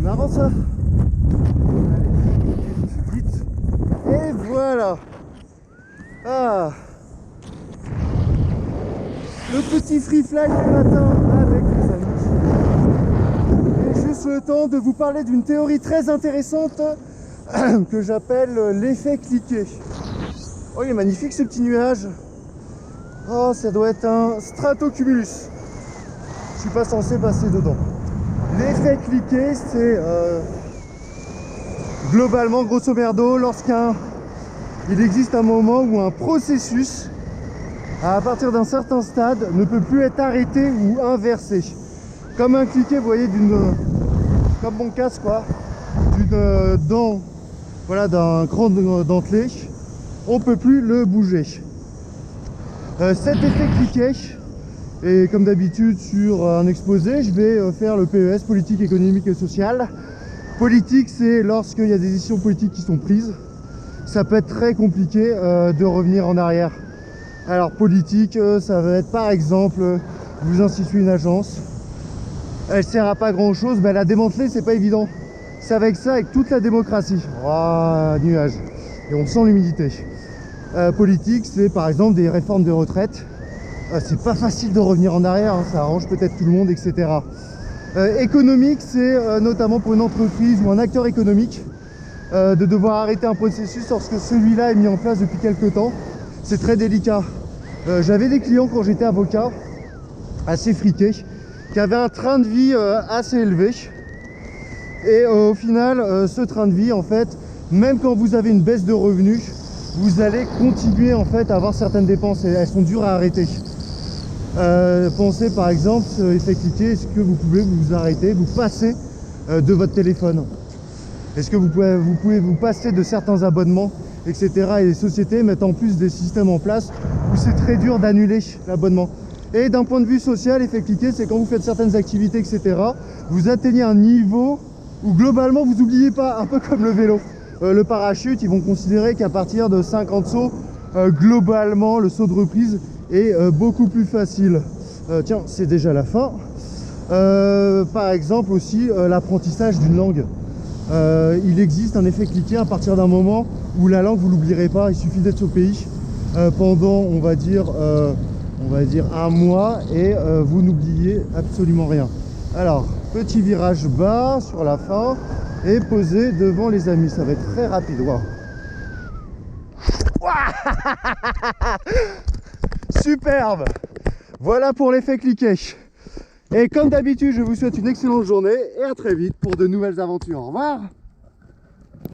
c'est marrant ça. Allez, vite, vite. Et voilà. Ah. Le petit free fly du matin avec les amis. Et juste le temps de vous parler d'une théorie très intéressante que j'appelle l'effet cliquet. Oh, il est magnifique ce petit nuage. Oh, ça doit être un stratocumulus. Je suis pas censé passer dedans. L'effet cliquet, c'est globalement, grosso merdo, il existe un moment où un processus, à partir d'un certain stade, ne peut plus être arrêté ou inversé. Comme un cliquet, vous voyez, comme mon casque, quoi, d'une dent, voilà, d'un cran dentelé, on peut plus le bouger. Cet effet cliquet, et comme d'habitude sur un exposé, je vais faire le PES, politique, économique et sociale. Politique, c'est lorsqu'il y a des décisions politiques qui sont prises, ça peut être très compliqué de revenir en arrière. Alors politique, ça va être par exemple, vous instituez une agence, elle sert à pas grand chose, mais la démanteler c'est pas évident. C'est avec ça, avec toute la démocratie. Oh, nuage. Et on sent l'humidité. Politique, c'est par exemple des réformes de retraite. C'est pas facile de revenir en arrière, hein, ça arrange peut-être tout le monde, etc. Économique, c'est notamment pour une entreprise ou un acteur économique de devoir arrêter un processus lorsque celui-là est mis en place depuis quelques temps. C'est très délicat. J'avais des clients quand j'étais avocat, assez friqués, qui avaient un train de vie assez élevé. Et au final, ce train de vie, en fait, même quand vous avez une baisse de revenus, vous allez continuer en fait à avoir certaines dépenses et elles sont dures à arrêter. Pensez par exemple, effet cliquet, est-ce que vous pouvez vous arrêter, vous passer de votre téléphone? Est-ce que vous pouvez vous passer de certains abonnements, etc. Et les sociétés mettent en plus des systèmes en place où c'est très dur d'annuler l'abonnement. Et d'un point de vue social, effet cliquet, c'est quand vous faites certaines activités, etc. Vous atteignez un niveau où globalement vous n'oubliez pas, un peu comme le vélo. Le parachute, ils vont considérer qu'à partir de 50 sauts, globalement, le saut de reprise est beaucoup plus facile. Tiens, c'est déjà la fin. Par exemple aussi, l'apprentissage d'une langue. Il existe un effet cliquet à partir d'un moment où la langue, vous l'oublierez pas. Il suffit d'être au pays pendant, on va dire un mois et vous n'oubliez absolument rien. Alors, petit virage bas sur la fin. Et posé devant les amis, ça va être très rapide. Wow. Superbe. Voilà pour l'effet cliquet. Et comme d'habitude, je vous souhaite une excellente journée et à très vite pour de nouvelles aventures. Au revoir.